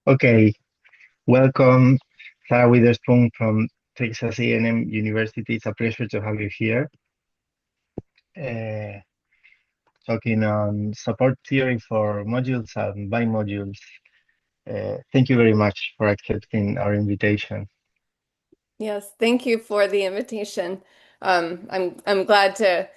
Okay, welcome, Sarah Witherspoon from Texas A&M University. It's a pleasure to have you here, uh, talking on support theory for modules and bimodules. Thank you very much for accepting our invitation. Yes, thank you for the invitation. I'm glad to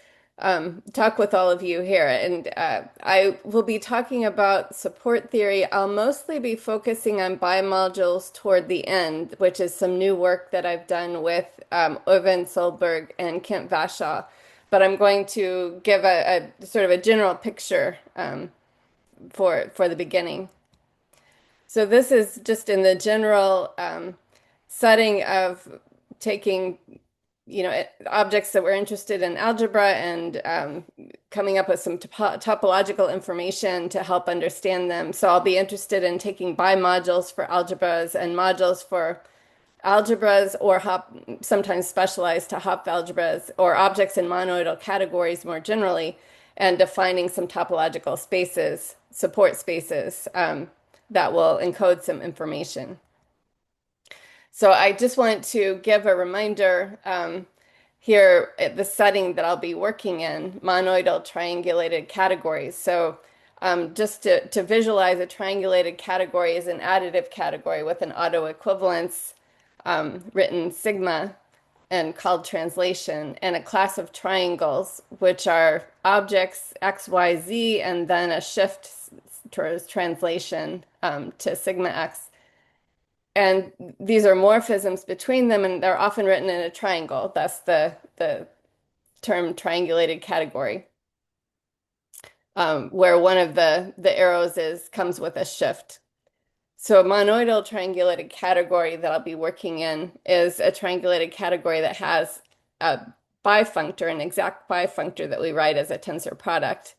talk with all of you here, and I will be talking about support theory. I'll mostly be focusing on bimodules toward the end, which is some new work that I've done with Øyvind Solberg and Kent Vashaw. But I'm going to give a sort of a general picture for the beginning. So this is just in the general setting of taking, objects that we're interested in algebra and coming up with some topological information to help understand them. So I'll be interested in taking bimodules for algebras and modules for algebras or sometimes specialized to Hopf algebras or objects in monoidal categories more generally, and defining some topological spaces, support spaces that will encode some information. So I just want to give a reminder here at the setting that I'll be working in, monoidal triangulated categories. So just to visualize, a triangulated category is an additive category with an autoequivalence written sigma and called translation, and a class of triangles, which are objects X, Y, Z, and then a shift towards translation to sigma X. And these are morphisms between them, and they're often written in a triangle. That's the term triangulated category, where one of the arrows comes with a shift. So a monoidal triangulated category that I'll be working in is a triangulated category that has a bifunctor, an exact bifunctor that we write as a tensor product,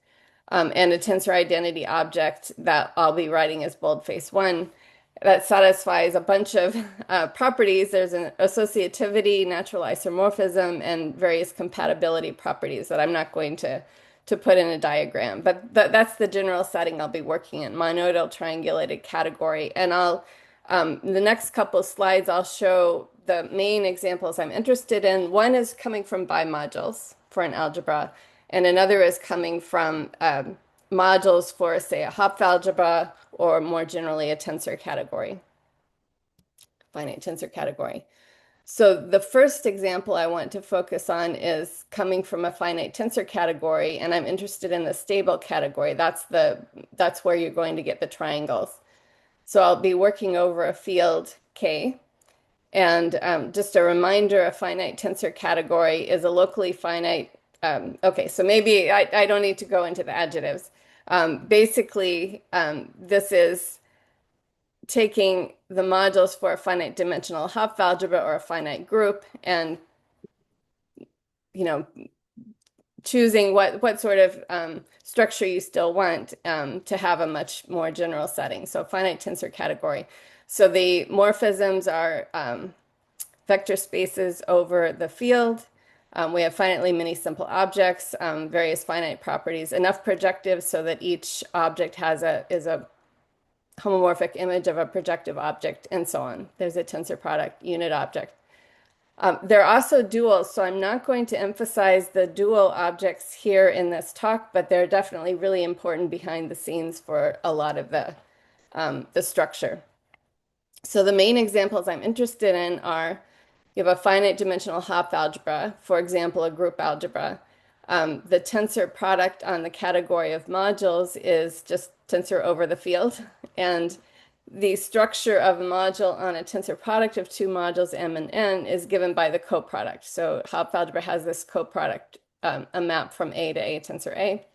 and a tensor identity object that I'll be writing as boldface 1 that satisfies a bunch of properties. There's an associativity, natural isomorphism, and various compatibility properties that I'm not going to put in a diagram. But that's the general setting I'll be working in, monoidal triangulated category. And the next couple of slides, I'll show the main examples I'm interested in. One is coming from bimodules for an algebra, and another is coming from modules for, say, a Hopf algebra, or more generally, a tensor category, finite tensor category. So the first example I want to focus on is coming from a finite tensor category, and I'm interested in the stable category. That's where you're going to get the triangles. So I'll be working over a field K, and just a reminder, a finite tensor category is a locally finite. Okay, so maybe I don't need to go into the adjectives. Basically, this is taking the modules for a finite dimensional Hopf algebra or a finite group and, choosing what sort of structure you still want to have a much more general setting. So finite tensor category. So the morphisms are vector spaces over the field. We have finitely many simple objects, various finite properties, enough projectives so that each object is a homomorphic image of a projective object, and so on. There's a tensor product unit object. There are also duals, so I'm not going to emphasize the dual objects here in this talk, but they're definitely really important behind the scenes for a lot of the structure. So the main examples I'm interested in are, you have a finite dimensional Hopf algebra, for example, a group algebra. The tensor product on the category of modules is just tensor over the field, and the structure of a module on a tensor product of two modules m and n is given by the coproduct. So Hopf algebra has this coproduct, a map from A to A tensor A.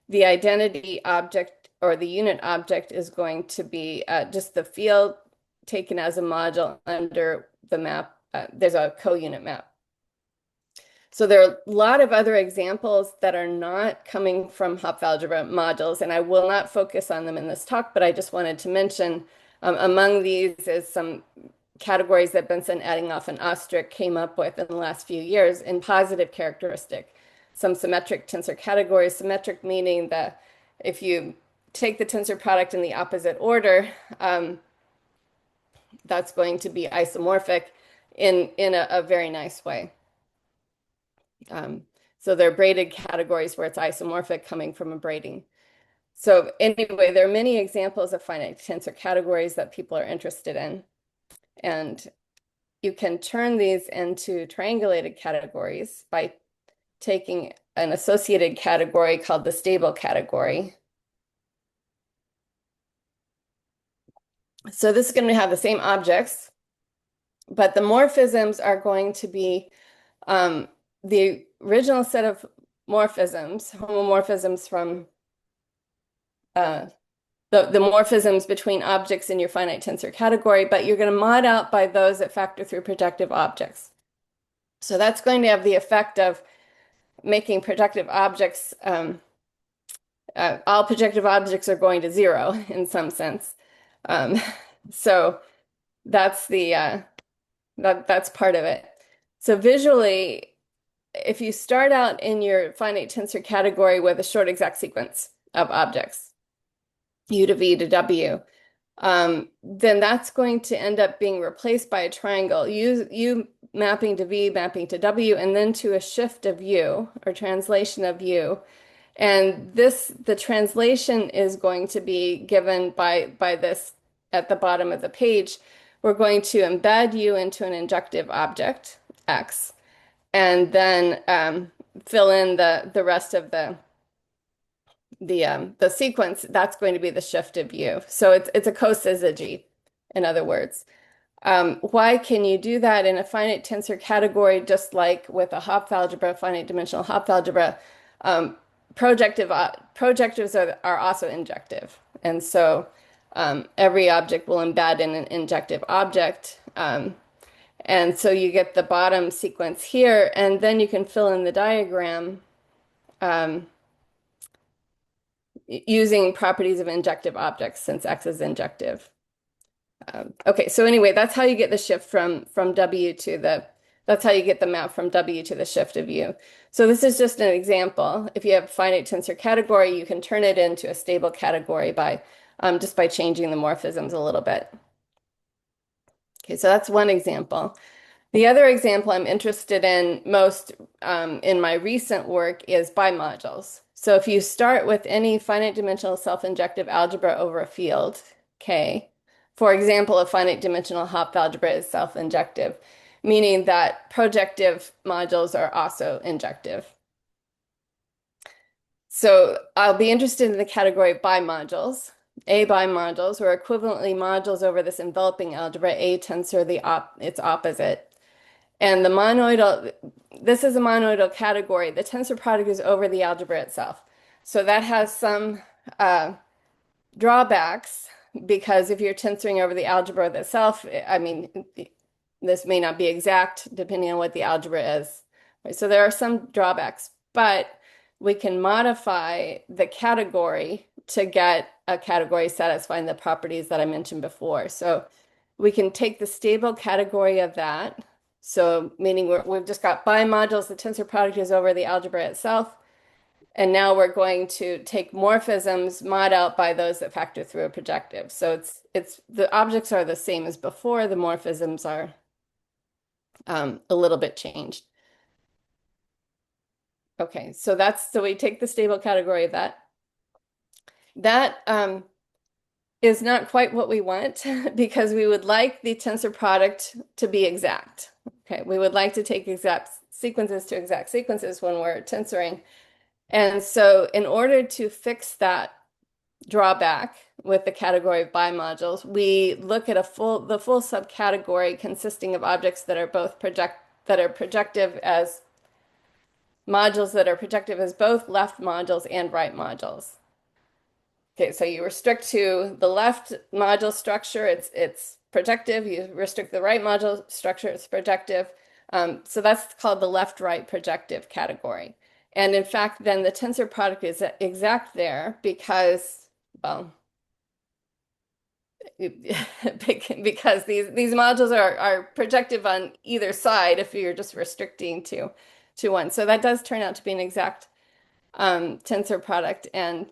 The identity object or the unit object is going to be just the field taken as a module under the map. There's a co-unit map. So there are a lot of other examples that are not coming from Hopf algebra modules, and I will not focus on them in this talk, but I just wanted to mention among these is some categories that Benson, Eddinghoff, and Ostrich came up with in the last few years in positive characteristic. Some symmetric tensor categories, symmetric meaning that if you take the tensor product in the opposite order, that's going to be isomorphic in a very nice way. Um, so they're braided categories where it's isomorphic coming from a braiding. So anyway, there are many examples of finite tensor categories that people are interested in. And you can turn these into triangulated categories by taking an associated category called the stable category. So this is going to have the same objects, but the morphisms are going to be the original set of morphisms, homomorphisms from uh, the morphisms between objects in your finite tensor category, but you're going to mod out by those that factor through projective objects. So that's going to have the effect of making projective objects, all projective objects are going to zero in some sense. Um, so that's that's part of it. So visually, if you start out in your finite tensor category with a short exact sequence of objects, U to V to W, then that's going to end up being replaced by a triangle, U mapping to V, mapping to W, and then to a shift of U or translation of U. And the translation is going to be given by this at the bottom of the page. We're going to embed U into an injective object, X, and then fill in the rest of the sequence. That's going to be the shift of U. So it's a cosyzygy, in other words. Why can you do that in a finite tensor category, just like with a Hopf algebra, finite dimensional Hopf algebra? Projectives are also injective. And so every object will embed in an injective object. And so you get the bottom sequence here, and then you can fill in the diagram um, using properties of injective objects since X is injective. Okay, so anyway, that's how you get the shift from W to that's how you get the map from W to the shift of U. So this is just an example. If you have a finite tensor category, you can turn it into a stable category by just by changing the morphisms a little bit. Okay, so that's one example. The other example I'm interested in most in my recent work is bimodules. So if you start with any finite dimensional self-injective algebra over a field, K, for example, a finite dimensional Hopf algebra is self-injective, meaning that projective modules are also injective. So I'll be interested in the category bimodules. A bimodules, or equivalently modules over this enveloping algebra, A tensor its opposite. And the monoidal, this is a monoidal category. The tensor product is over the algebra itself. So that has some drawbacks because if you're tensoring over the algebra itself, I mean, this may not be exact depending on what the algebra is. So there are some drawbacks, but we can modify the category to get a category satisfying the properties that I mentioned before. So we can take the stable category of that. So meaning we've just got bimodules, the tensor product is over the algebra itself. And now we're going to take morphisms, mod out by those that factor through a projective. So it's the objects are the same as before, the morphisms are a little bit changed. Okay, so we take the stable category of that. That is not quite what we want because we would like the tensor product to be exact. Okay, we would like to take exact sequences to exact sequences when we're tensoring. And so in order to fix that drawback with the category of bimodules, we look at the full subcategory consisting of objects that are projective as modules that are projective as both left modules and right modules. Okay, so you restrict to the left module structure, it's projective. You restrict the right module structure, it's projective. So that's called the left-right projective category. And in fact, then the tensor product is exact there because, well, because these modules are projective on either side if you're just restricting to one. So that does turn out to be an exact tensor product, and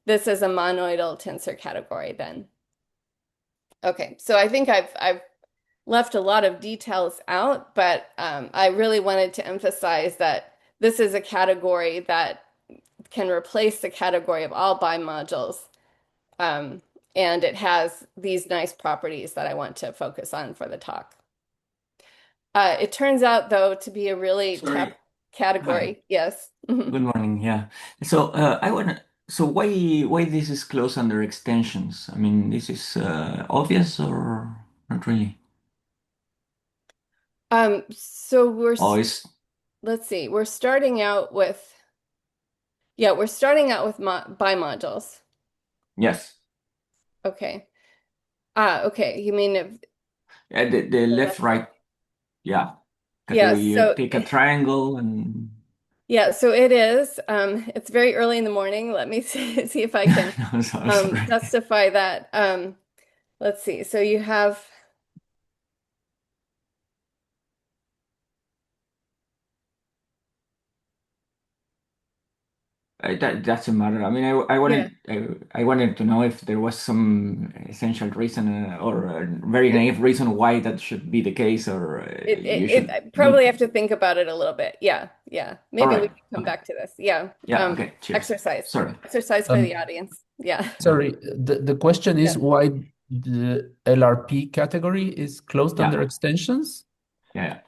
this is a monoidal tensor category then. Okay, so I think I've left a lot of details out, but I really wanted to emphasize that this is a category that can replace the category of all bimodules. Um, and it has these nice properties that I want to focus on for the talk. It turns out, though, to be a really tough Sorry. Hi. category. Yes. Good morning. Yeah. So I want. So why this is closed under extensions? I mean, this is obvious or not really? So we're, Oh, it's let's see, we're starting out with, yeah, we're starting out with mo bimodules. yes. Okay. Okay. You mean if The the left left side? right. Yeah. Yeah. Category. You pick a triangle and. Yeah, so it is. It's very early in the morning. Let me see if I can No, sorry. justify that. Let's see. So you have, That doesn't matter. I mean, yeah, I wanted to know if there was some essential reason or a very naive reason why that should be the case, or you should I need. probably have to think about it a little bit. Yeah, yeah. All Maybe we right. can come Okay. back to this. Yeah. Yeah. Okay. Cheers. Exercise. Sorry. Exercise for the Um, audience. Yeah. Yeah. Sorry, the question Yeah. is why the LRP category is closed under Yeah. extensions? Yeah.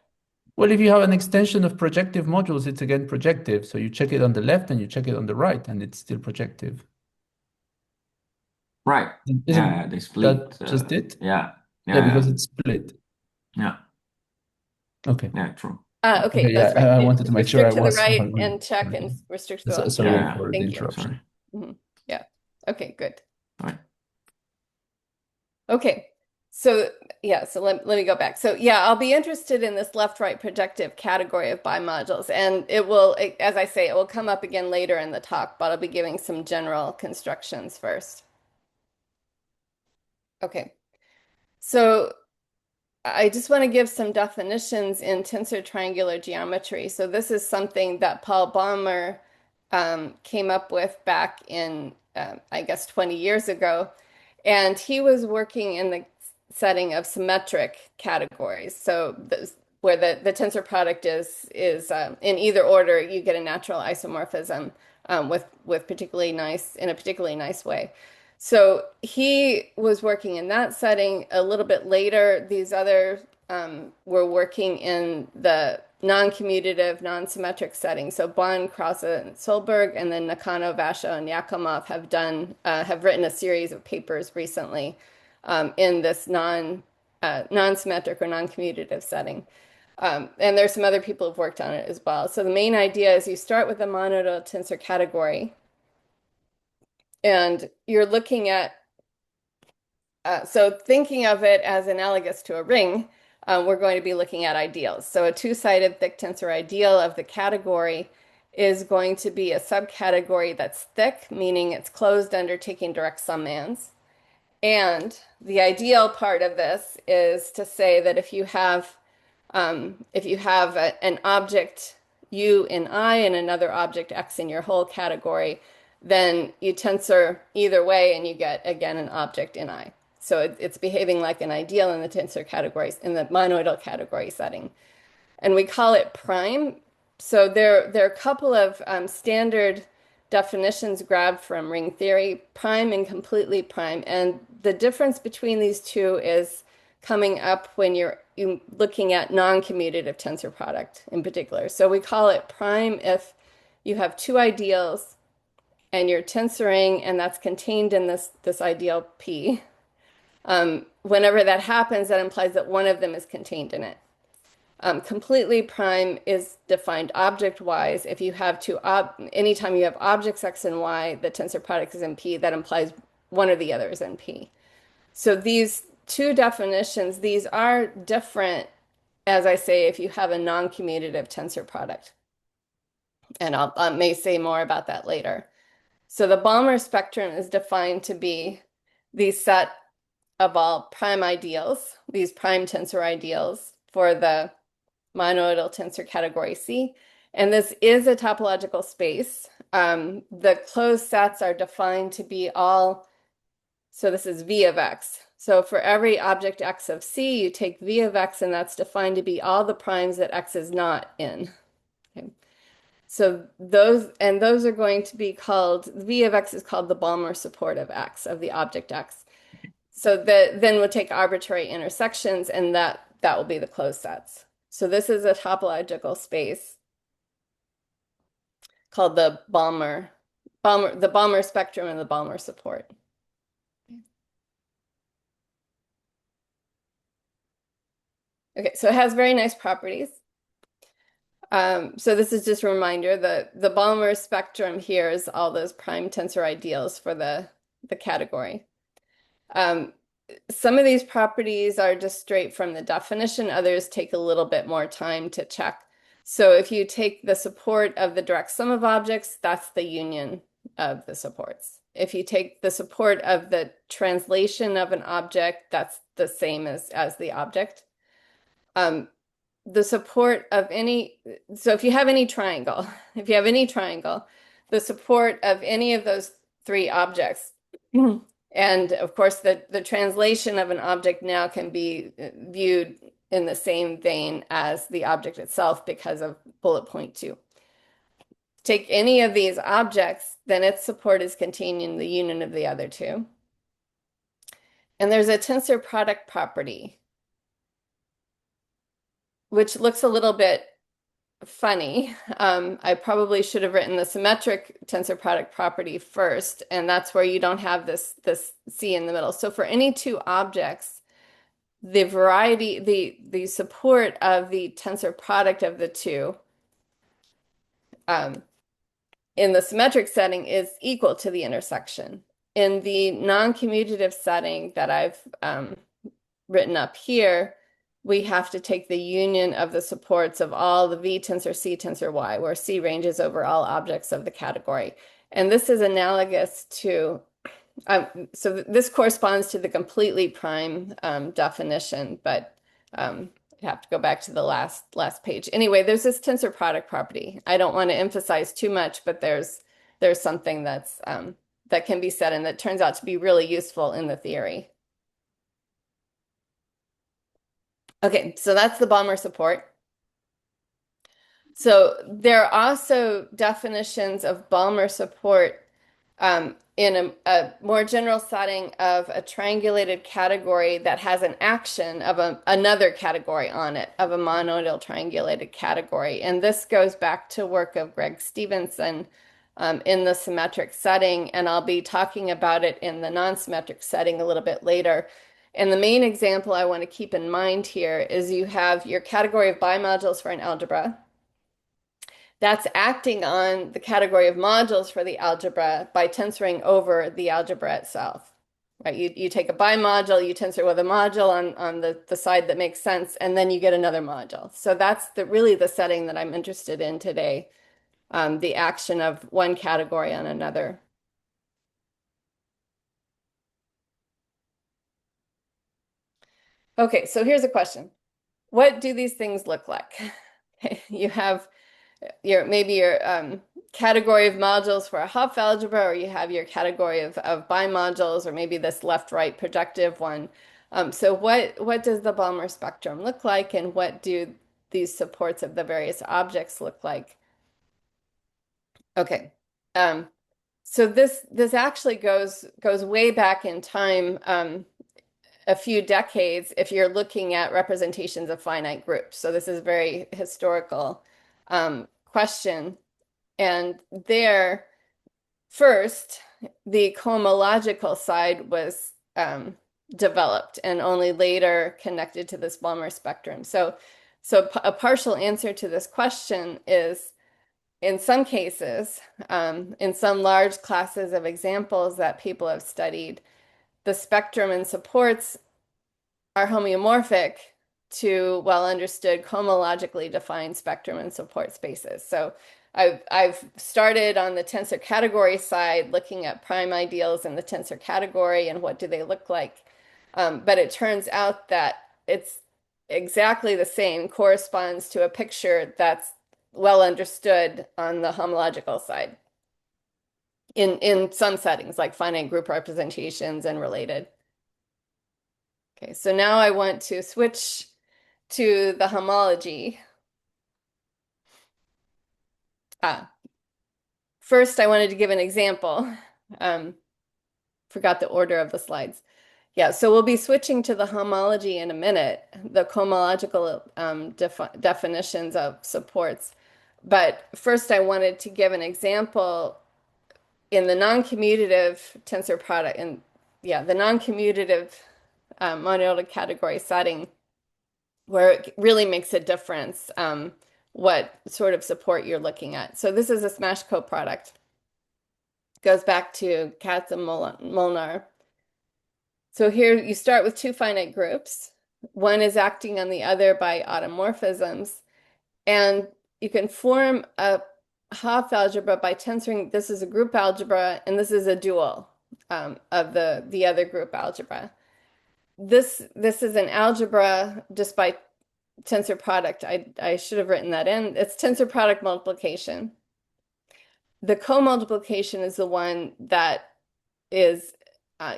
Well, if you have an extension of projective modules, it's again projective. So you check it on the left and you check it on the right, and it's still projective. Right. Yeah. Isn't They split. that just it? Yeah. Yeah, Yeah. because it's split. Yeah. Okay. Yeah. True. Okay, Okay, yeah, that's right. I You wanted to just make sure I restrict to the was right following. and check and restrict to the left. Sorry Yeah. Yeah. for the Thank you. Sorry. interruption. Yeah. Okay, good. All right. Okay. So yeah, so let me go back. So yeah, I'll be interested in this left-right projective category of bimodules, and as I say, it will come up again later in the talk, but I'll be giving some general constructions first. Okay. So I just want to give some definitions in tensor triangular geometry. So this is something that Paul Balmer came up with back in, I guess, 20 years ago. And he was working in the setting of symmetric categories. So where the tensor product is in either order, you get a natural isomorphism with particularly nice in a particularly nice way. So he was working in that setting. A little bit later, these other were working in the non-commutative, non-symmetric setting. So Bond, Krause, and Solberg, and then Nakano, Vasho, and Yakimov have written a series of papers recently in this non-symmetric or non-commutative setting. And there's some other people who've worked on it as well. So the main idea is you start with a monoidal tensor category, and you're looking at so thinking of it as analogous to a ring, we're going to be looking at ideals. So a two-sided thick tensor ideal of the category is going to be a subcategory that's thick, meaning it's closed under taking direct summands. And the ideal part of this is to say that if you have an object U in I and another object X in your whole category, then you tensor either way and you get, again, an object in I. So it's behaving like an ideal in the tensor categories, in the monoidal category setting. And we call it prime. So there are a couple of standard definitions grabbed from ring theory, prime and completely prime. And the difference between these two is coming up when you're looking at non-commutative tensor product in particular. So we call it prime if you have two ideals and you're tensoring, and that's contained in this ideal P. Whenever that happens, that implies that one of them is contained in it. Completely prime is defined object-wise. If you have anytime you have objects X and Y, the tensor product is in P, that implies one or the other is in P. So these two definitions, these are different, as I say, if you have a non-commutative tensor product. And I may say more about that later. So the Balmer spectrum is defined to be the set of all prime ideals, these prime tensor ideals for the monoidal tensor category C. And this is a topological space. The closed sets are defined to be all, so this is V of X. So for every object x of C, you take V of x, and that's defined to be all the primes that x is not in. Okay. So those are going to be called, V of x is called the Balmer support of x, of the object x. So then we'll take arbitrary intersections, and that will be the closed sets. So this is a topological space called the Balmer spectrum and the Balmer support. Okay, so it has very nice properties. So this is just a reminder that the Balmer spectrum here is all those prime tensor ideals for the category. Some of these properties are just straight from the definition. Others take a little bit more time to check. So if you take the support of the direct sum of objects, that's the union of the supports. If you take the support of the translation of an object, that's the same as the object. The support of any, so if you have any triangle, the support of any of those three objects, and of course the translation of an object now can be viewed in the same vein as the object itself because of bullet point 2. Take any of these objects, then its support is contained in the union of the other two. And there's a tensor product property, which looks a little bit funny. I probably should have written the symmetric tensor product property first, and that's where you don't have this C in the middle. So for any two objects, the the support of the tensor product of the two in the symmetric setting is equal to the intersection. In the non-commutative setting that I've written up here, we have to take the union of the supports of all the V tensor C tensor Y, where C ranges over all objects of the category. And this is analogous to, so this corresponds to the completely prime definition, but I have to go back to the last page. Anyway, there's this tensor product property. I don't want to emphasize too much, but there's something that's that can be said and that turns out to be really useful in the theory. Okay, so that's the Balmer support. So there are also definitions of Balmer support in a more general setting of a triangulated category that has an action of another category on it, of a monoidal triangulated category. And this goes back to work of Greg Stevenson in the symmetric setting, and I'll be talking about it in the non-symmetric setting a little bit later. And the main example I want to keep in mind here is you have your category of bimodules for an algebra. That's acting on the category of modules for the algebra by tensoring over the algebra itself. Right? You take a bimodule, you tensor with a module on the side that makes sense, and then you get another module. So that's really the setting that I'm interested in today, the action of one category on another. Okay, so here's a question. What do these things look like? You have maybe your category of modules for a Hopf algebra, or you have your category of bimodules, or maybe this left-right projective one. So what does the Balmer spectrum look like, and what do these supports of the various objects look like? Okay, so this actually goes way back in time, a few decades, if you're looking at representations of finite groups. So this is a very historical question. And there, first, the cohomological side was developed and only later connected to this Balmer spectrum. So a partial answer to this question is, in some cases, in some large classes of examples that people have studied, the spectrum and supports are homeomorphic to well understood cohomologically defined spectrum and support spaces. So I've started on the tensor category side looking at prime ideals in the tensor category and what do they look like. But it turns out that it's exactly the same, corresponds to a picture that's well understood on the homological side in some settings like finite group representations and related. Okay, so now I want to switch to the homology. First, I wanted to give an example. Forgot the order of the slides. Yeah, so we'll be switching to the homology in a minute, the cohomological definitions of supports. But first, I wanted to give an example in the non-commutative tensor product, and yeah, the non-commutative monoidal category setting, where it really makes a difference what sort of support you're looking at. So this is a smash coproduct. Goes back to Katz and Molnar. So here you start with two finite groups. One is acting on the other by automorphisms, and you can form a Hopf algebra by tensoring. This is a group algebra, and this is a dual of the other group algebra. This is an algebra just by tensor product. I should have written that in. It's tensor product multiplication. The co-multiplication is the one that is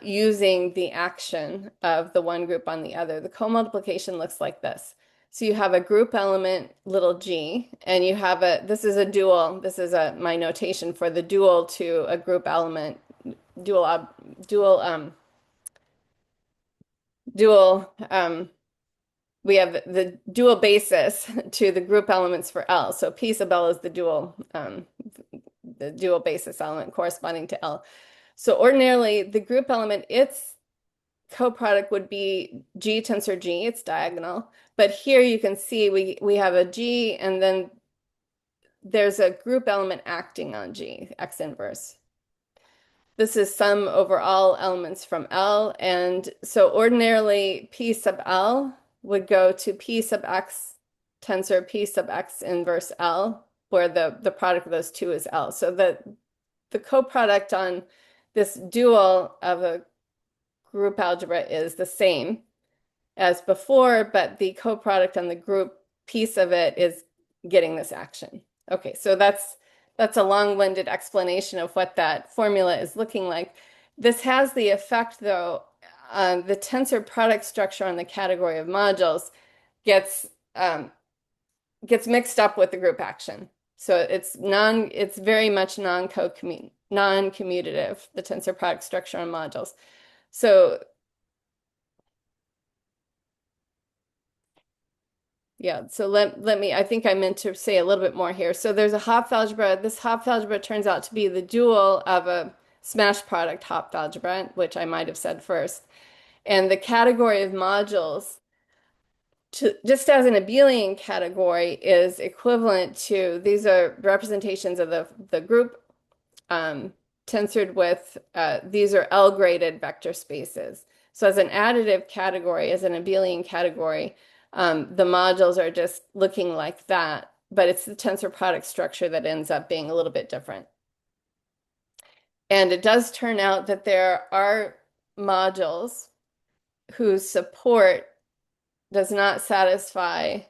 using the action of the one group on the other. The co-multiplication looks like this. So you have a group element, little g, and you have this is a dual. This is my notation for the dual to a group element, dual, we have the dual basis to the group elements for L. So P sub L is the dual basis element corresponding to L. So ordinarily, the group element, its coproduct would be G tensor G, it's diagonal. But here you can see we have a G, and then there's a group element acting on G, X inverse. This is sum over all elements from L, and so ordinarily P sub L would go to P sub X tensor P sub X inverse L, where the product of those two is L. So the coproduct on this dual of a group algebra is the same as before, but the coproduct on the group piece of it is getting this action. Okay, so that's a long-winded explanation of what that formula is looking like. This has the effect, though, the tensor product structure on the category of modules gets mixed up with the group action. So it's very much non-commutative, the tensor product structure on modules. So yeah, so let me, I think I meant to say a little bit more here. So there's a Hopf algebra. This Hopf algebra turns out to be the dual of a smash product Hopf algebra, which I might have said first. And the category of modules, just as an abelian category, is equivalent to, these are representations of the group tensored with, these are L-graded vector spaces. So as an additive category, as an abelian category, the modules are just looking like that, but it's the tensor product structure that ends up being a little bit different. And it does turn out that there are modules whose support does not satisfy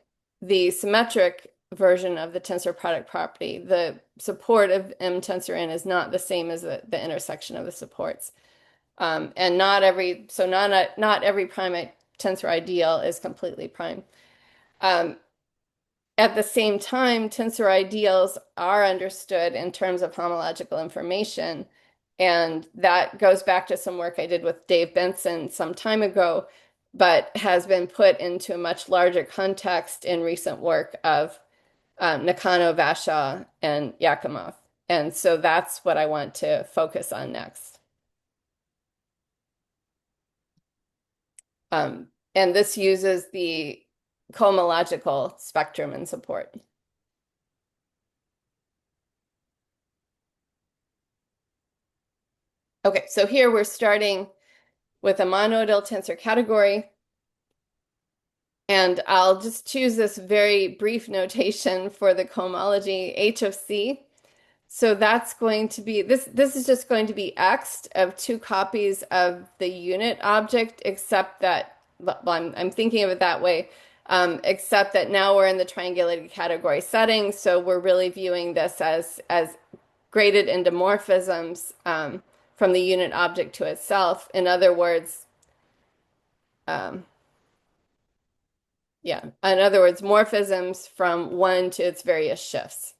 the symmetric version of the tensor product property. The support of M tensor N is not the same as the intersection of the supports. And not every primate tensor ideal is completely prime. At the same time, tensor ideals are understood in terms of homological information. And that goes back to some work I did with Dave Benson some time ago, but has been put into a much larger context in recent work of Nakano, Vashaw, and Yakimov. And so that's what I want to focus on next. And this uses the cohomological spectrum and support. Okay, so here we're starting with a monoidal tensor category. And I'll just choose this very brief notation for the cohomology H of C. So that's going to be, this is just going to be X of two copies of the unit object, except that, well, I'm thinking of it that way, except that now we're in the triangulated category setting. So we're really viewing this as graded endomorphisms from the unit object to itself. In other words, yeah, in other words, morphisms from one to its various shifts.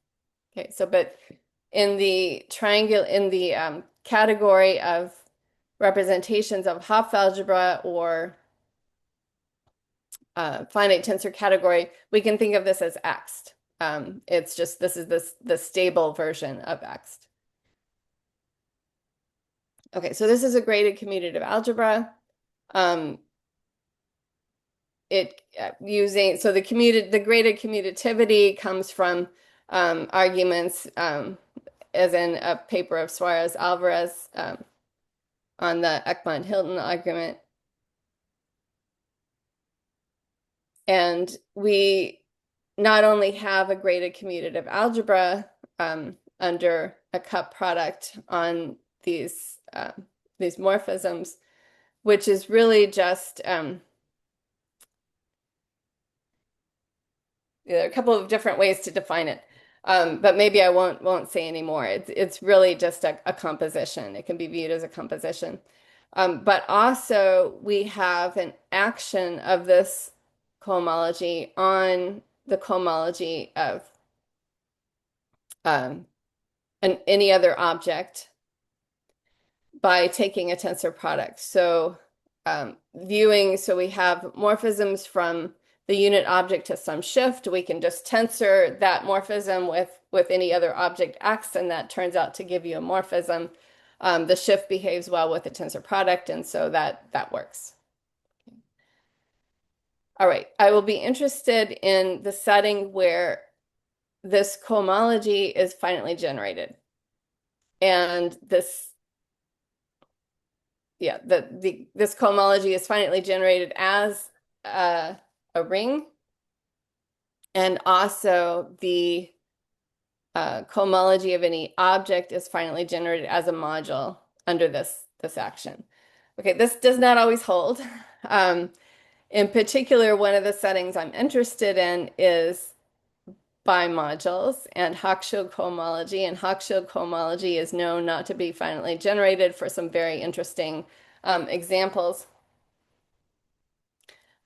Okay, so but in the category of representations of Hopf algebra or finite tensor category, we can think of this as X'd. It's just this is the stable version of X'd. Okay, so this is a graded commutative algebra. The graded commutativity comes from arguments, as in a paper of Suarez Alvarez on the Ekman-Hilton argument. And we not only have a graded commutative algebra under a cup product on these morphisms, which is really just there are a couple of different ways to define it, but maybe I won't say any more. It's really just a composition. It can be viewed as a composition. But also we have an action of this cohomology on the cohomology of any other object by taking a tensor product. So we have morphisms from the unit object to some shift. We can just tensor that morphism with any other object X, and that turns out to give you a morphism. The shift behaves well with the tensor product, and so that works. All right, I will be interested in the setting where this cohomology is finitely generated. And this cohomology is finitely generated as a ring, and also the cohomology of any object is finitely generated as a module under this action. Okay, this does not always hold. In particular, one of the settings I'm interested in is bimodules and Hochschild cohomology, and Hochschild cohomology is known not to be finitely generated for some very interesting examples.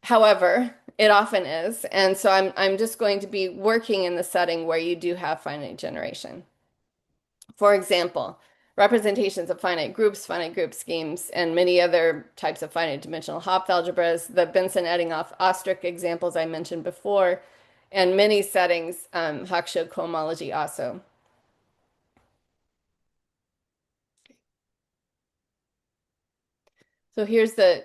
However, it often is, and so I'm just going to be working in the setting where you do have finite generation. For example, representations of finite group schemes, and many other types of finite dimensional Hopf algebras, the Benson-Eddinghoff-Ostrich examples I mentioned before, and many settings, Hochschild cohomology also. So here's the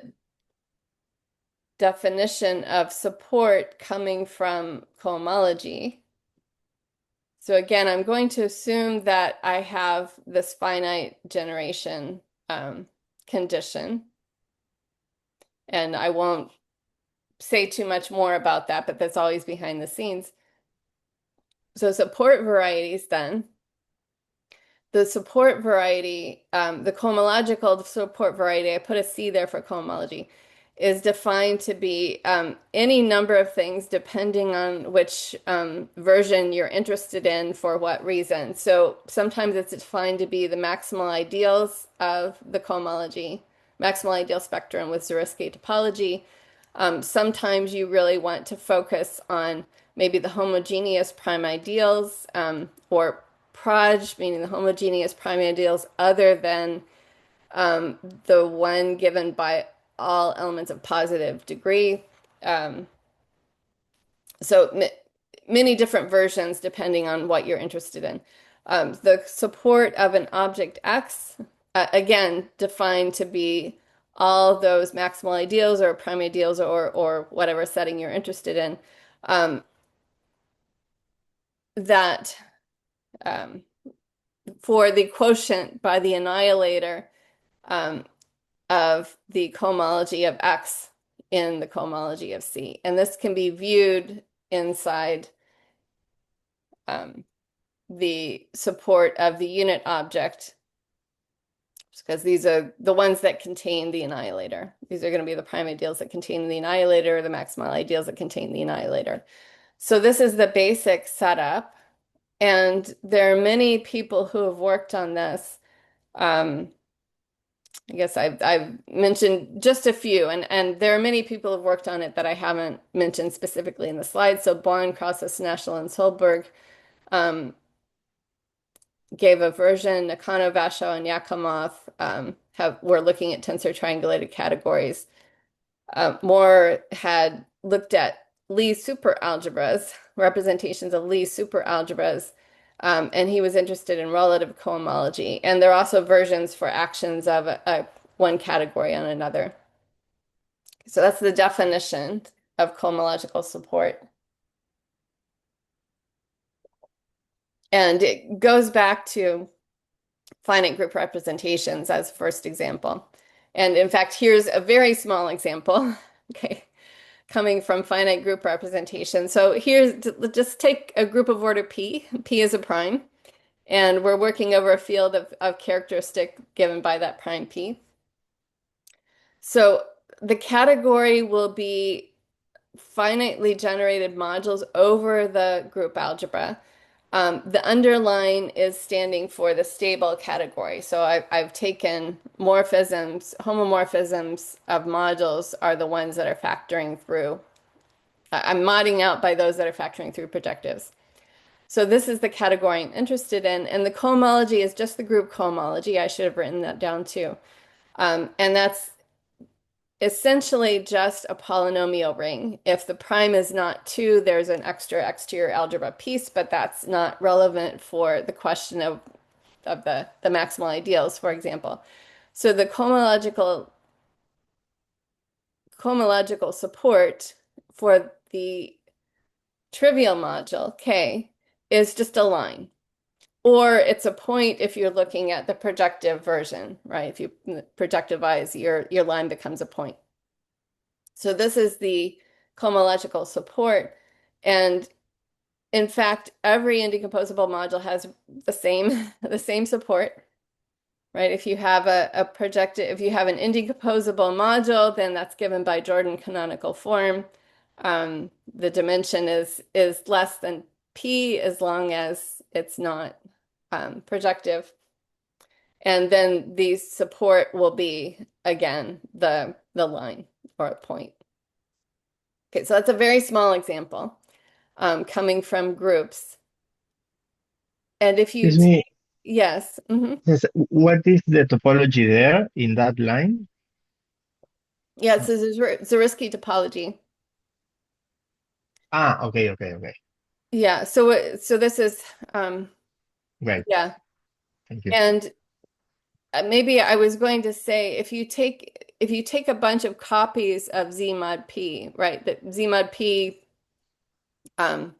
definition of support coming from cohomology. So again, I'm going to assume that I have this finite generation condition, and I won't say too much more about that, but that's always behind the scenes. So support varieties then. The support variety, the cohomological support variety, I put a C there for cohomology, is defined to be any number of things depending on which version you're interested in for what reason. So sometimes it's defined to be the maximal ideals of the cohomology, maximal ideal spectrum with Zariski topology. Sometimes you really want to focus on maybe the homogeneous prime ideals or proj, meaning the homogeneous prime ideals other than the one given by all elements of positive degree. So many different versions depending on what you're interested in. The support of an object X, again, defined to be all those maximal ideals or prime ideals or whatever setting you're interested in, that for the quotient by the annihilator of the cohomology of X in the cohomology of C. And this can be viewed inside the support of the unit object, because these are the ones that contain the annihilator. These are going to be the prime ideals that contain the annihilator, the maximal ideals that contain the annihilator. So this is the basic setup. And there are many people who have worked on this. I guess I've mentioned just a few, and there are many people who've worked on it that I haven't mentioned specifically in the slides. So Born, Krauss, National, and Solberg um, gave a version. Nakano, Vasho, and Yakimov were looking at tensor triangulated categories. Moore had looked at Lie superalgebras, representations of Lie superalgebras, and he was interested in relative cohomology. And there are also versions for actions of one category on another. So that's the definition of cohomological support. And it goes back to finite group representations as first example. And in fact, here's a very small example, okay, coming from finite group representation. So here's, just take a group of order P. P is a prime, and we're working over a field of characteristic given by that prime P. So the category will be finitely generated modules over the group algebra. The underline is standing for the stable category. So I've taken morphisms, homomorphisms of modules are the ones that are factoring through. I'm modding out by those that are factoring through projectives. So this is the category I'm interested in. And the cohomology is just the group cohomology. I should have written that down too. And that's essentially just a polynomial ring. If the prime is not 2, there's an extra exterior algebra piece, but that's not relevant for the question of the maximal ideals, for example. So the cohomological support for the trivial module, K, is just a line. Or it's a point if you're looking at the projective version, right? If you projectivize, your line becomes a point. So this is the cohomological support. And in fact, every indecomposable module has the same support, right? If you have if you have an indecomposable module, then that's given by Jordan canonical form. The dimension is less than P as long as it's not projective. And then the support will be, again, the line or a point. Okay, so that's a very small example coming from groups. And if you, Excuse me, yes, yes, what is the topology there in that line? yeah, it's a Zariski topology. Okay. Yeah, so this is, Great, yeah, thank you. and maybe I was going to say if you take a bunch of copies of Z mod P, right, that Z mod P to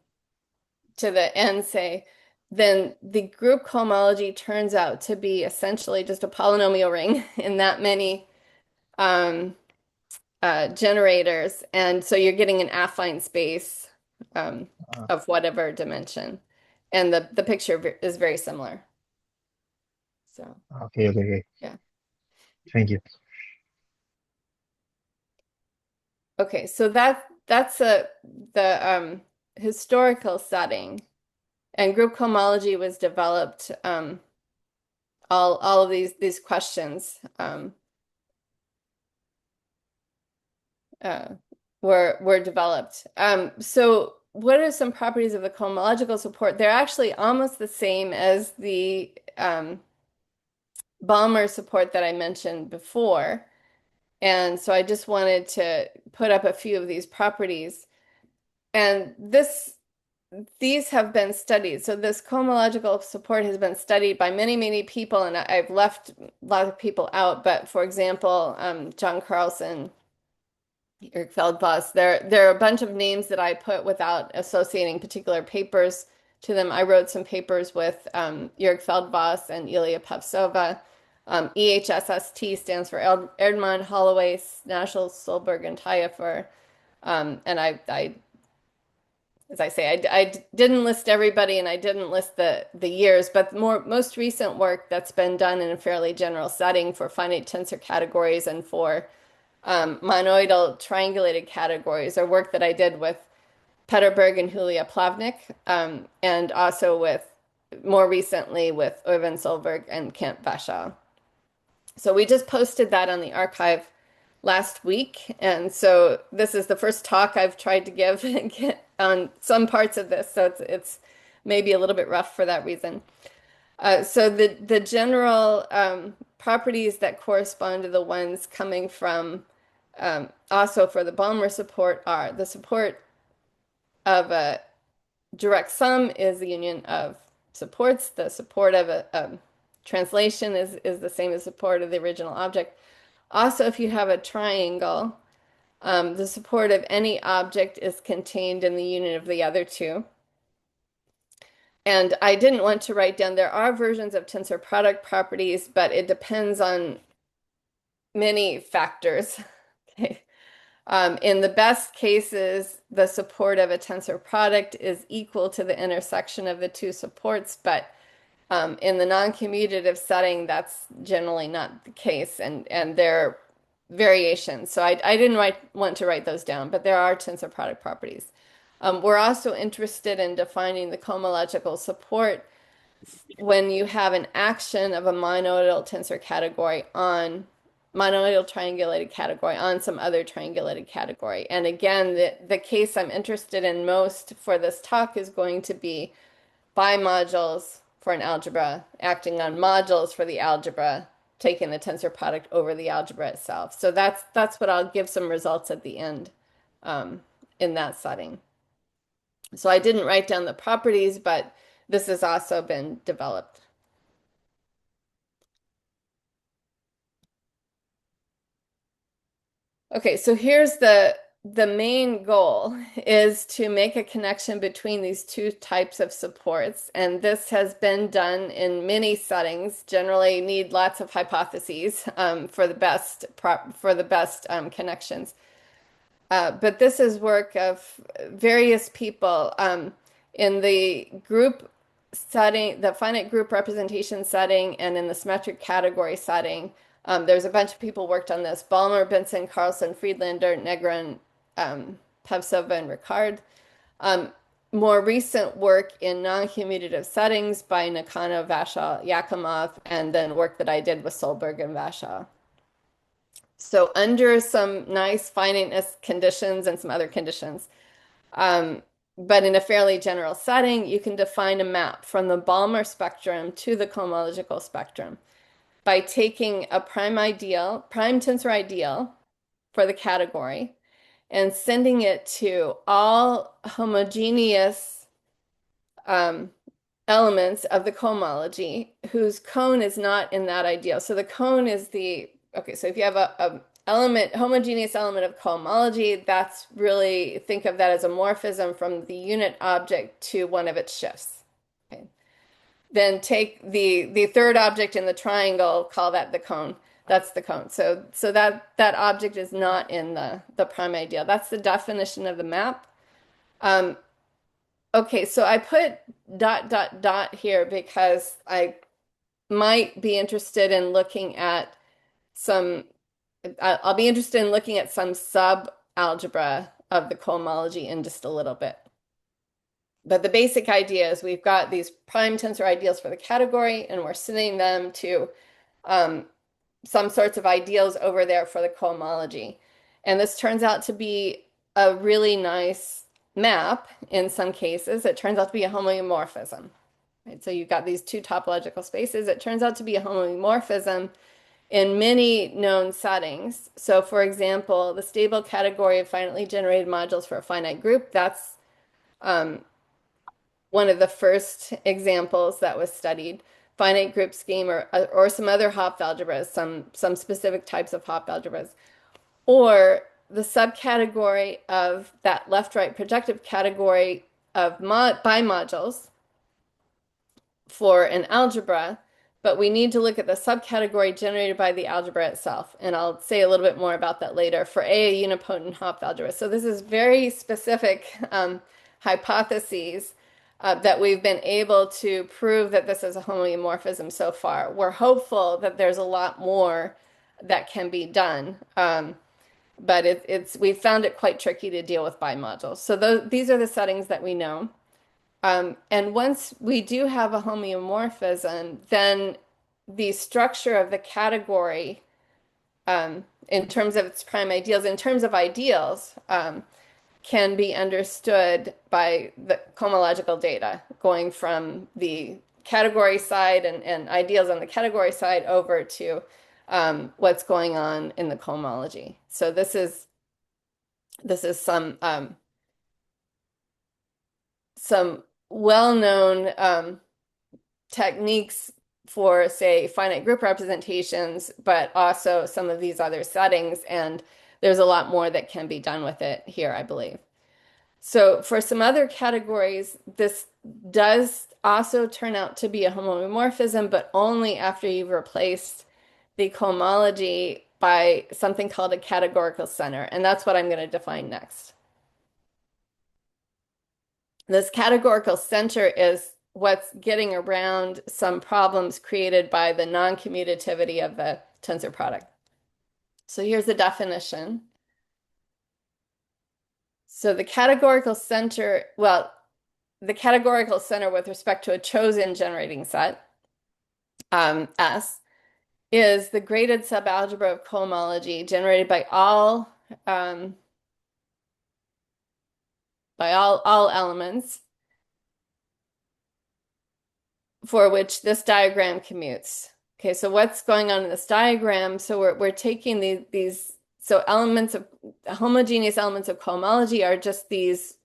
the n, say, then the group cohomology turns out to be essentially just a polynomial ring in that many generators. And so you're getting an affine space Uh, of whatever dimension. And the picture is very similar. So, okay. yeah. Thank you. Okay, so that's the historical setting. And group cohomology was developed, all of these questions uh, were developed. So what are some properties of the cohomological support? They're actually almost the same as the Balmer support that I mentioned before. And so I just wanted to put up a few of these properties. And these have been studied. So this cohomological support has been studied by many people, and I've left a lot of people out. But for example, John Carlson, Jörg Feldbos, there are a bunch of names that I put without associating particular papers to them. I wrote some papers with Jörg Feldbos and Ilya Pevsova. EHSST stands for Erdmann, Holloway, Naschel, Solberg, and Taillefer. And as I say, I didn't list everybody and I didn't list the years, but most recent work that's been done in a fairly general setting for finite tensor categories and for monoidal triangulated categories are work that I did with Petterberg and Julia Plavnik, and also more recently with Øyvind Solberg and Kent Vashaw. So we just posted that on the archive last week. And so this is the first talk I've tried to give on some parts of this. So it's maybe a little bit rough for that reason. So the general properties that correspond to the ones coming from also for the Balmer support are the support of a direct sum is the union of supports. The support of a translation is the same as support of the original object. Also, if you have a triangle, the support of any object is contained in the union of the other two. And I didn't want to write down, there are versions of tensor product properties, but it depends on many factors. Okay. In the best cases, the support of a tensor product is equal to the intersection of the two supports, but in the non-commutative setting, that's generally not the case, and there are variations. So I didn't want to write those down, but there are tensor product properties. We're also interested in defining the cohomological support when you have an action of a monoidal tensor category on monoidal triangulated category on some other triangulated category. And again, the case I'm interested in most for this talk is going to be bimodules for an algebra acting on modules for the algebra, taking the tensor product over the algebra itself. So that's what I'll give some results at the end in that setting. So I didn't write down the properties, but this has also been developed. Okay, so here's the main goal is to make a connection between these two types of supports, and this has been done in many settings. Generally, need lots of hypotheses for the best connections. But this is work of various people in the group setting, the finite group representation setting, and in the symmetric category setting. There's a bunch of people worked on this: Balmer, Benson, Carlson, Friedlander, Negron, Pevsova, and Ricard. More recent work in non-commutative settings by Nakano, Vashal, Yakimov, and then work that I did with Solberg and Vashal. So under some nice finiteness conditions and some other conditions, but in a fairly general setting, you can define a map from the Balmer spectrum to the cohomological spectrum by taking a prime tensor ideal for the category and sending it to all homogeneous elements of the cohomology whose cone is not in that ideal. So the cone is okay, so if you have a homogeneous element of cohomology, that's really, think of that as a morphism from the unit object to one of its shifts. Okay. Then take the third object in the triangle, call that the cone. That's the cone. So that object is not in the prime ideal. That's the definition of the map. Okay, so I put ... here because I might be interested in looking at I'll be interested in looking at some sub-algebra of the cohomology in just a little bit. But the basic idea is we've got these prime tensor ideals for the category, and we're sending them to some sorts of ideals over there for the cohomology. And this turns out to be a really nice map in some cases. It turns out to be a homeomorphism. Right? So you've got these two topological spaces. It turns out to be a homeomorphism in many known settings. So for example, the stable category of finitely generated modules for a finite group, that's one of the first examples that was studied. Finite group scheme or some other Hopf algebras, some specific types of Hopf algebras. Or the subcategory of that left-right projective category of bimodules for an algebra, but we need to look at the subcategory generated by the algebra itself. And I'll say a little bit more about that later for a unipotent Hopf algebra. So this is very specific hypotheses that we've been able to prove that this is a homeomorphism so far. We're hopeful that there's a lot more that can be done. But we've found it quite tricky to deal with bimodules. So these are the settings that we know. And once we do have a homeomorphism, then the structure of the category in terms of its prime ideals, in terms of ideals, can be understood by the cohomological data, going from the category side and ideals on the category side over to what's going on in the cohomology. So this is some well-known techniques for, say, finite group representations, but also some of these other settings, and there's a lot more that can be done with it here, I believe. So for some other categories, this does also turn out to be a homomorphism, but only after you've replaced the cohomology by something called a categorical center, and that's what I'm going to define next. This categorical center is what's getting around some problems created by the non-commutativity of the tensor product. So here's the definition. So the categorical center, well, the categorical center with respect to a chosen generating set, S, is the graded subalgebra of cohomology generated by all elements for which this diagram commutes. Okay, so what's going on in this diagram? So we're taking these so elements of homogeneous elements of cohomology are just these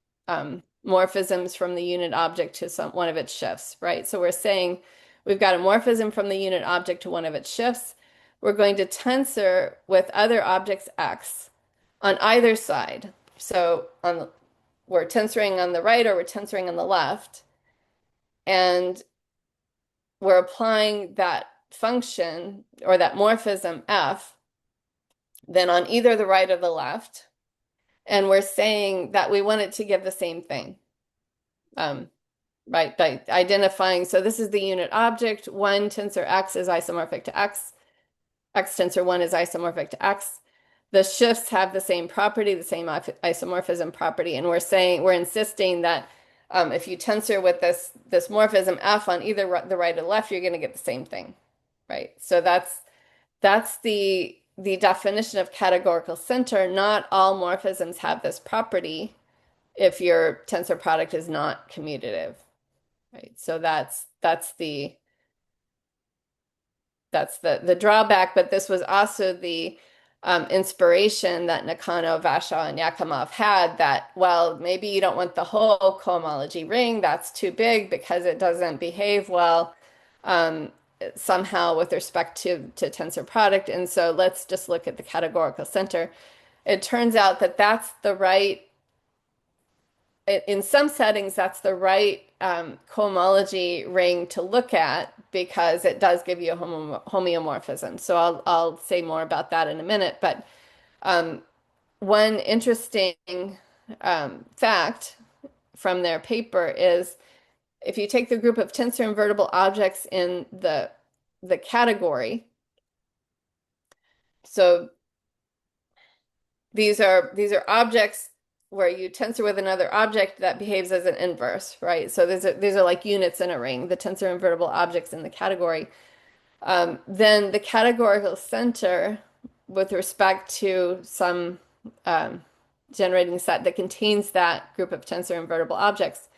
morphisms from the unit object to one of its shifts, right? So we're saying we've got a morphism from the unit object to one of its shifts. We're going to tensor with other objects X on either side. So we're tensoring on the right or we're tensoring on the left. And we're applying that function or that morphism F then on either the right or the left. And we're saying that we want it to give the same thing, right? By identifying, so this is the unit object. One tensor X is isomorphic to X. X tensor 1 is isomorphic to X. The shifts have the same property, the same isomorphism property. And we're insisting that if you tensor with this morphism F on either the right or the left, you're going to get the same thing, right? So that's the definition of categorical center. Not all morphisms have this property if your tensor product is not commutative, right? So that's the drawback, but this was also the inspiration that Nakano, Vashaw, and Yakimov had, that, well, maybe you don't want the whole cohomology ring, that's too big because it doesn't behave well somehow with respect to tensor product, and so let's just look at the categorical center. It turns out that that's the right, in some settings, that's the right cohomology ring to look at because it does give you a homeomorphism. So I'll say more about that in a minute. But one interesting fact from their paper is if you take the group of tensor invertible objects in the category, so these are objects where you tensor with another object that behaves as an inverse, right? So these are like units in a ring, the tensor invertible objects in the category. Then the categorical center with respect to some generating set that contains that group of tensor invertible objects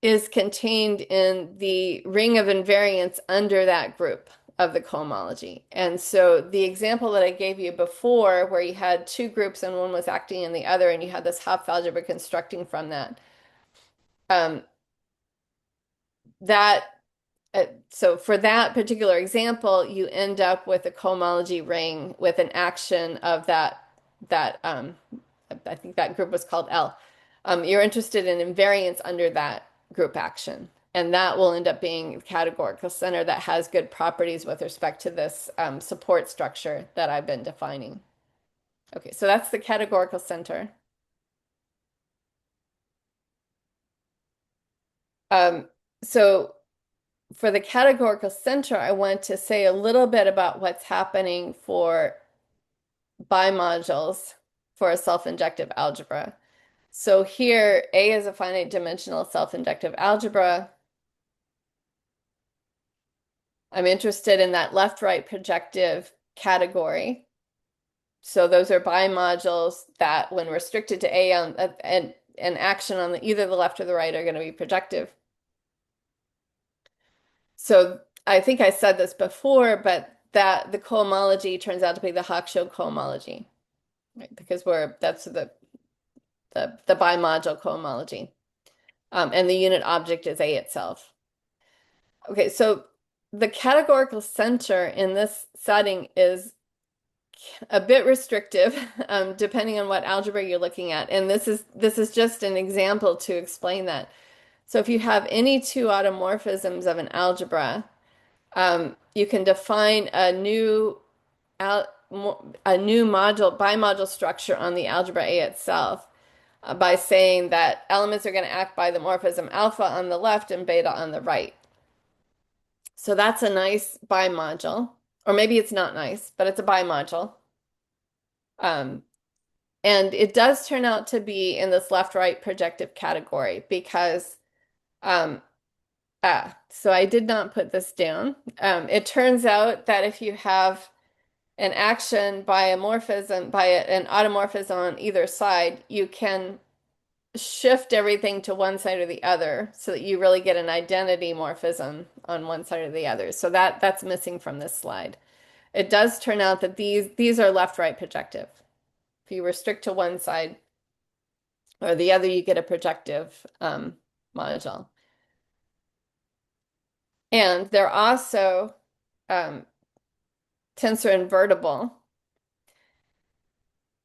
is contained in the ring of invariance under that group of the cohomology. And so the example that I gave you before, where you had two groups and one was acting in the other, and you had this Hopf algebra constructing from that, so for that particular example, you end up with a cohomology ring with an action of that I think that group was called L. You're interested in invariance under that group action. And that will end up being the categorical center that has good properties with respect to this support structure that I've been defining. Okay, so that's the categorical center. So for the categorical center, I want to say a little bit about what's happening for bimodules for a self-injective algebra. So here, A is a finite dimensional self-injective algebra. I'm interested in that left-right projective category. So those are bimodules that, when restricted to A and action on either the left or the right, are going to be projective. So I think I said this before, but that the cohomology turns out to be the Hawkshaw cohomology, right? Because that's the bimodule cohomology. And the unit object is A itself. Okay, so the categorical center in this setting is a bit restrictive, depending on what algebra you're looking at. And this is just an example to explain that. So if you have any two automorphisms of an algebra, you can define a new bimodule structure on the algebra A itself by saying that elements are going to act by the morphism alpha on the left and beta on the right. So that's a nice bimodule, or maybe it's not nice, but it's a bimodule. And it does turn out to be in this left-right projective category because, so I did not put this down. It turns out that if you have an action by a morphism, by an automorphism on either side, you can shift everything to one side or the other so that you really get an identity morphism on one side or the other. So that's missing from this slide. It does turn out that these are left-right projective. If you restrict to one side or the other, you get a projective module. And they're also tensor invertible.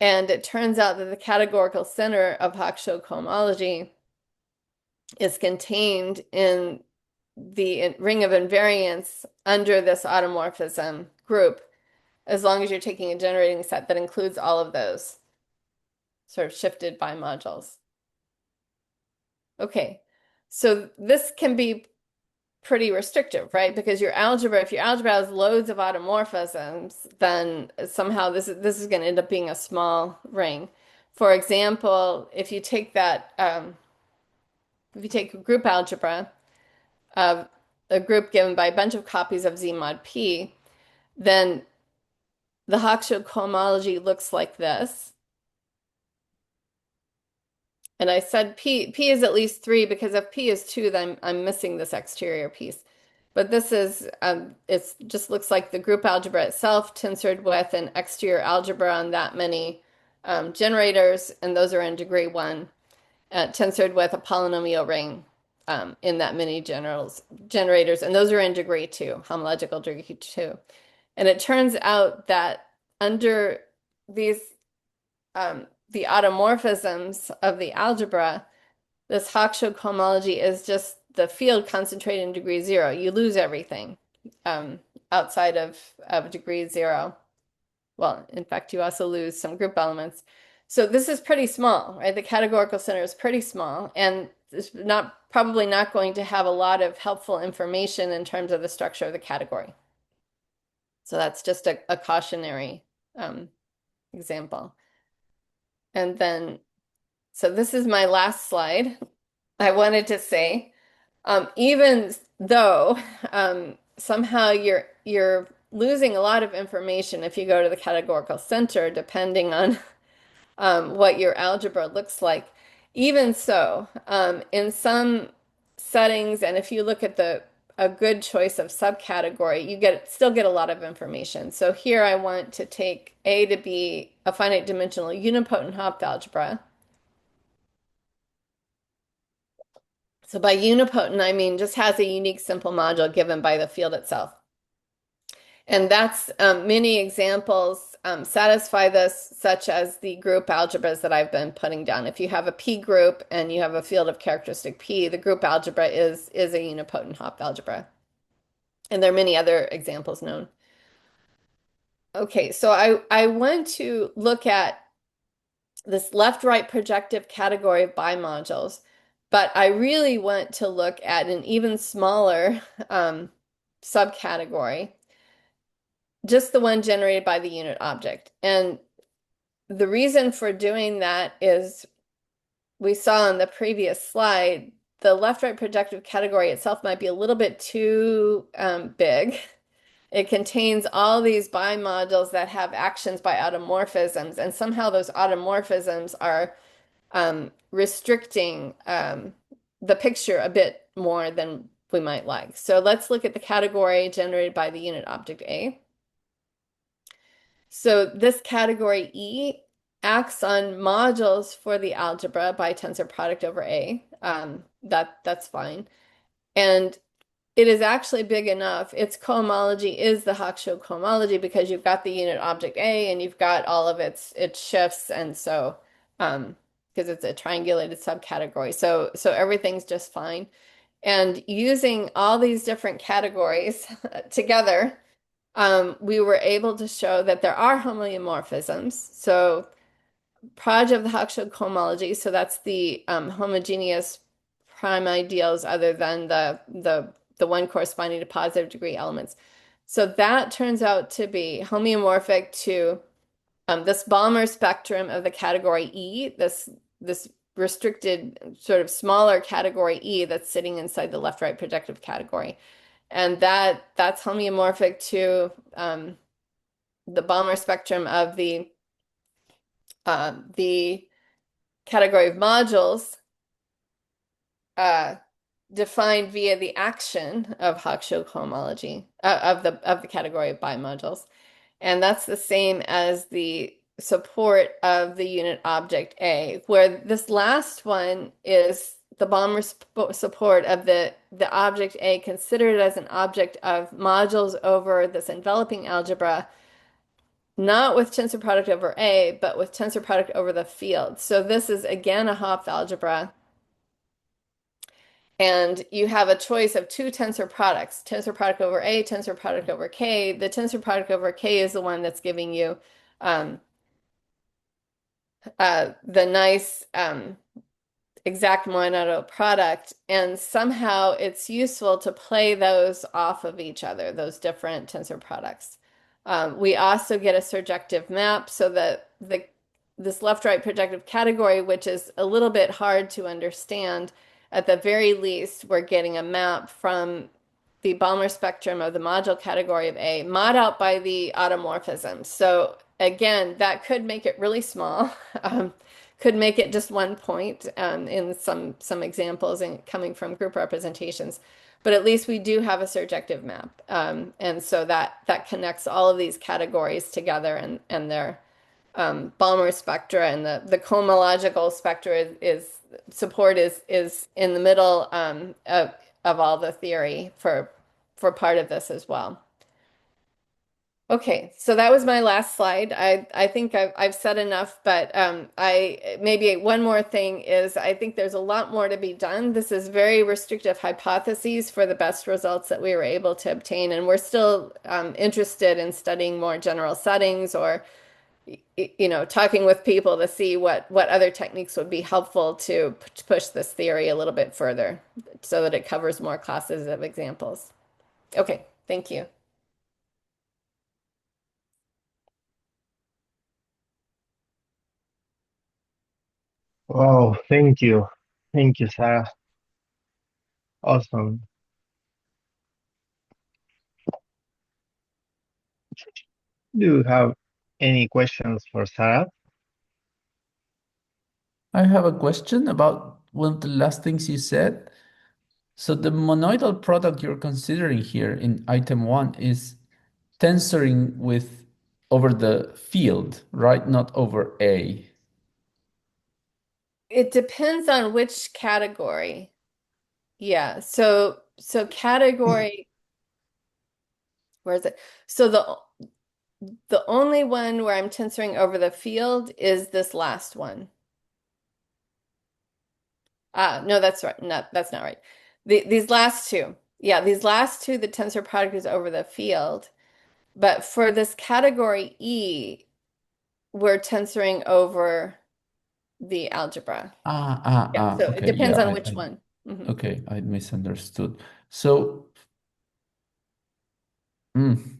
And it turns out that the categorical center of Hawkshaw cohomology is contained in the ring of invariance under this automorphism group, as long as you're taking a generating set that includes all of those sort of shifted bimodules. Okay, so this can be pretty restrictive, right? Because your algebra, if your algebra has loads of automorphisms, then somehow this is going to end up being a small ring. For example, if you take that, if you take a group algebra of a group given by a bunch of copies of Z mod P, then the Hawkshaw cohomology looks like this. And I said P is at least 3 because if P is 2, then I'm missing this exterior piece. But this is, it just looks like the group algebra itself tensored with an exterior algebra on that many generators, and those are in degree 1, tensored with a polynomial ring in that many generators, and those are in degree 2, homological degree 2. And it turns out that under these the automorphisms of the algebra, this Hawkshaw cohomology is just the field concentrated in degree 0. You lose everything outside of degree 0. Well, in fact, you also lose some group elements. So this is pretty small, right? The categorical center is pretty small, and it's probably not going to have a lot of helpful information in terms of the structure of the category. So that's just a cautionary example. And then, so this is my last slide. I wanted to say, even though somehow you're losing a lot of information if you go to the categorical center, depending on what your algebra looks like, even so, in some settings, and if you look at a good choice of subcategory, you still get a lot of information. So here I want to take A to be a finite dimensional unipotent Hopf algebra. So by unipotent, I mean just has a unique simple module given by the field itself. And that's many examples satisfy this, such as the group algebras that I've been putting down. If you have a P group and you have a field of characteristic P, the group algebra is a unipotent Hopf algebra. And there are many other examples known. Okay, so I want to look at this left-right projective category of bimodules, but I really want to look at an even smaller subcategory, just the one generated by the unit object. And the reason for doing that is we saw on the previous slide, the left-right projective category itself might be a little bit too big. It contains all these bimodules that have actions by automorphisms, and somehow those automorphisms are restricting the picture a bit more than we might like. So let's look at the category generated by the unit object A. So this category E acts on modules for the algebra by tensor product over A. That's fine. And it is actually big enough. Its cohomology is the Hawkshaw cohomology because you've got the unit object A and you've got all of its shifts, and so because it's a triangulated subcategory. So everything's just fine. And using all these different categories together, we were able to show that there are homeomorphisms. So Proj of the Hawkshaw cohomology, so that's the homogeneous prime ideals other than the one corresponding to positive degree elements. So that turns out to be homeomorphic to this Balmer spectrum of the category E, this restricted sort of smaller category E that's sitting inside the left-right projective category. And that's homeomorphic to the Balmer spectrum of the category of modules defined via the action of Hawkshaw cohomology of the category of bimodules. And that's the same as the support of the unit object A, where this last one is the Balmer support of the object A considered as an object of modules over this enveloping algebra, not with tensor product over A, but with tensor product over the field. So this is again a Hopf algebra. And you have a choice of two tensor products, tensor product over A, tensor product over K. The tensor product over K is the one that's giving you the nice exact monoidal product, and somehow it's useful to play those off of each other, those different tensor products. We also get a surjective map so that this left-right projective category, which is a little bit hard to understand, at the very least, we're getting a map from the Balmer spectrum of the module category of A, mod out by the automorphism. So again, that could make it really small, could make it just 1 point in some examples and coming from group representations. But at least we do have a surjective map. And so that connects all of these categories together, and their Balmer spectra, and the cohomological spectra support is in the middle of all the theory for part of this as well. Okay, so that was my last slide. I think I've said enough, but maybe one more thing is I think there's a lot more to be done. This is very restrictive hypotheses for the best results that we were able to obtain, and we're still interested in studying more general settings, or talking with people to see what other techniques would be helpful to push this theory a little bit further so that it covers more classes of examples. Okay, thank you. Wow, thank you. Thank you, Sarah. Awesome. Do you have any questions for Sarah? I have a question about one of the last things you said. So the monoidal product you're considering here in item 1 is tensoring with over the field, right? Not over A. It depends on which category. Yeah, so category, where is it? So the only one where I'm tensoring over the field is this last one. No, that's right. No, that's not right. These last two. Yeah, these last two, the tensor product is over the field. But for this category E, we're tensoring over the algebra. Yeah, so it Okay, depends yeah, on which one. Mhm. okay, I misunderstood. So, mm,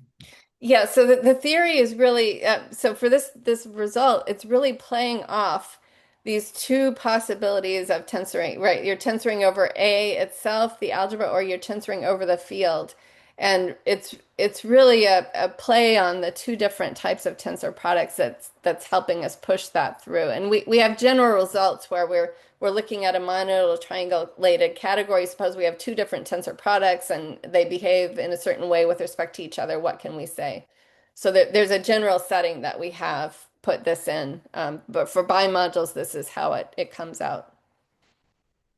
Yeah, so the theory is really so for this result, it's really playing off these two possibilities of tensoring, right? You're tensoring over A itself, the algebra, or you're tensoring over the field. And it's really a play on the two different types of tensor products that's helping us push that through. And we have general results where we're looking at a monoidal triangulated category. Suppose we have two different tensor products and they behave in a certain way with respect to each other. What can we say? So there's a general setting that we have put this in. But for bimodules, this is how it comes out.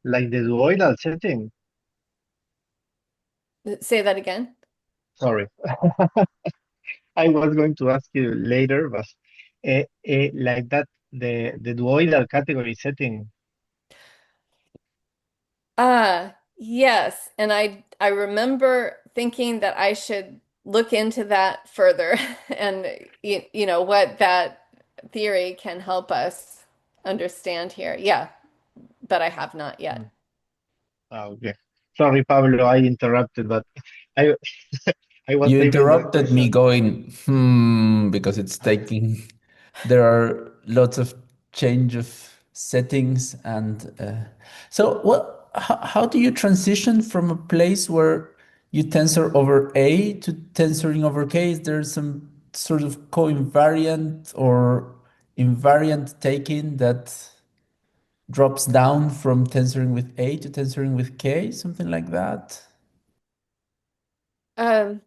Like the duoidal setting. Say that again. Sorry, I was going to ask you later, but like that, the duoidal category setting. Yes, and I remember thinking that I should look into that further and you know what that theory can help us understand here. Yeah, but I have not Mm. yet. Okay. Sorry, Pablo, I interrupted, but I I was You saving that interrupted me question. going, because it's taking, there are lots of change of settings. And so what, how do you transition from a place where you tensor over A to tensoring over K? Is there some sort of co-invariant or invariant taking that drops down from tensoring with A to tensoring with K, something like that? Um,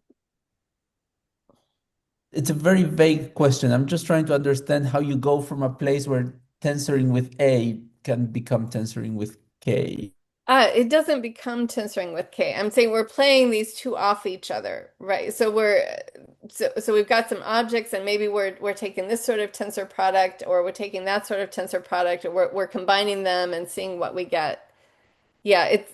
It's a very vague question. I'm just trying to understand how you go from a place where tensoring with A can become tensoring with K. it doesn't become tensoring with K. I'm saying we're playing these two off each other, right? So we've got some objects and maybe we're taking this sort of tensor product or we're taking that sort of tensor product or we're combining them and seeing what we get. Yeah, it's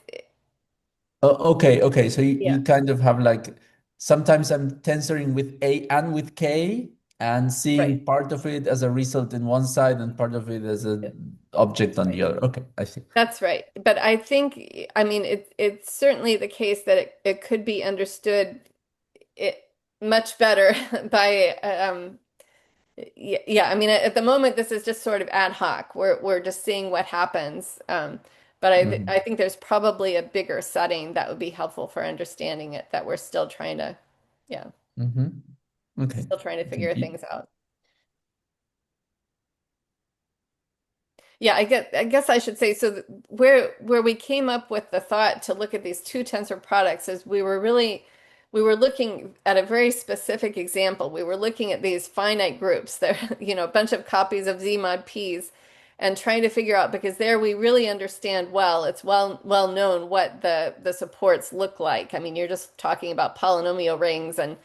Oh, okay, okay. So yeah, you kind of have like sometimes I'm tensoring with A and with K and right. seeing part of it as a result in one side and part of it as an object on the Right. other. Okay, I see. That's right. But I think, I mean, it's certainly the case that it could be understood it much better by yeah, I mean, at the moment, this is just sort of ad hoc. We're just seeing what happens. But I Hmm. think there's probably a bigger setting that would be helpful for understanding it that we're still trying to, yeah, Hmm. Okay, still trying to figure thank you. things out. Yeah, I guess I should say so where we came up with the thought to look at these two tensor products is we were looking at a very specific example. We were looking at these finite groups that you know a bunch of copies of Z mod P's and trying to figure out because there we really understand well it's well known what the supports look like. I mean, you're just talking about polynomial rings and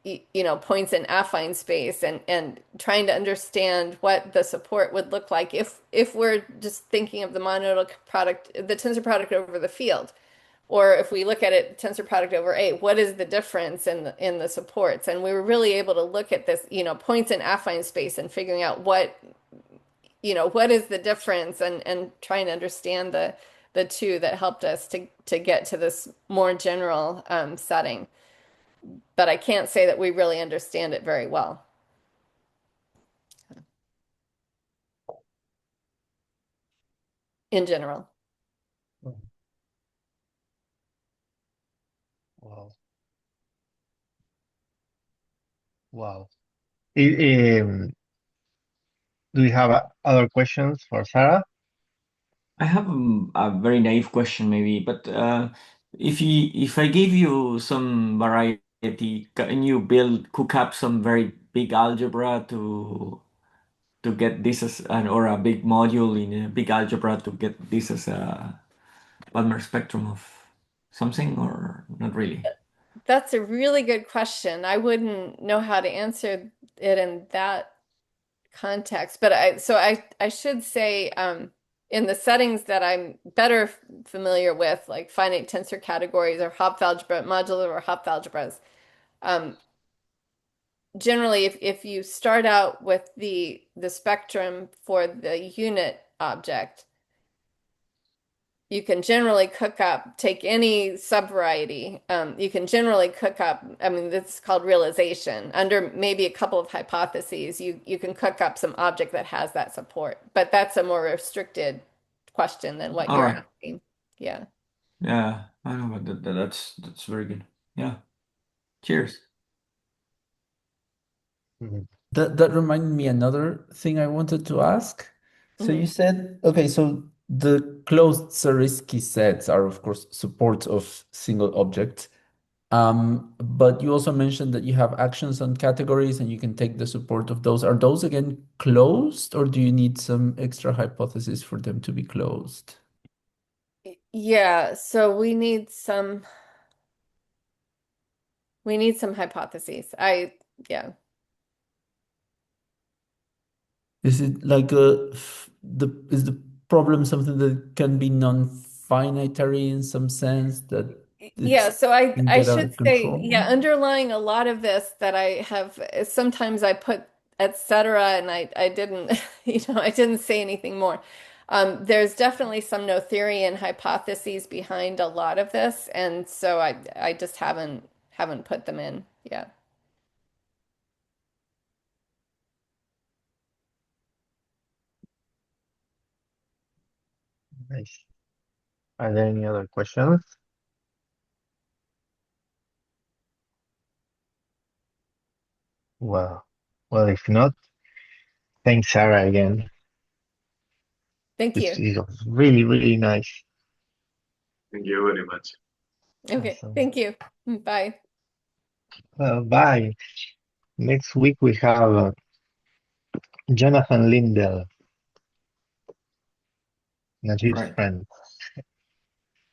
you know, points in affine space and trying to understand what the support would look like if we're just thinking of the monoidal product, the tensor product over the field, or if we look at it tensor product over A, what is the difference in the supports? And we were really able to look at this, you know, points in affine space and figuring out what, you know, what is the difference and trying to understand the two that helped us to get to this more general setting, but I can't say that we really understand it very well in general. Oh, wow, wow. Do you have other questions for Sarah? I have a very naive question, maybe, but if I give you some variety, can you cook up some very big algebra to get this as an or a big module in a big algebra to get this as a Balmer spectrum of something, or not really? That's a really good question. I wouldn't know how to answer it in that context, but I should say in the settings that I'm better familiar with, like finite tensor categories or Hopf algebra, modular or Hopf algebras, um, generally if you start out with the spectrum for the unit object, you can generally cook up, take any subvariety. You can generally cook up, I mean, this is called realization. Under maybe a couple of hypotheses, you can cook up some object that has that support. But that's a more restricted question than what All you're right. asking. Yeah. Yeah, I know, but that's very good. Yeah. Cheers. Mhm. That reminded me another thing I wanted to ask. So you Mhm. said, okay, so the closed Zariski sets are of course supports of single objects. But you also mentioned that you have actions on categories and you can take the support of those. Are those again closed, or do you need some extra hypothesis for them to be closed? Yeah, so we need some hypotheses. Yeah. Is it like the problem something that can be non-finitary in some sense that Yeah, it's so I can I get out should of say, control? yeah, underlying a lot of this that I have sometimes I put etc. and I didn't I didn't say anything more. There's definitely some Noetherian hypotheses behind a lot of this, and so I just haven't put them in. Yeah. Nice. Are there any other questions? Well, well, if not, thanks, Sarah, again. Thank This you. is really, really nice. Thank you very much. Okay, Awesome. thank you. Bye. Well, bye. Next week we have Jonathan Lindell, Najib's Right. friend.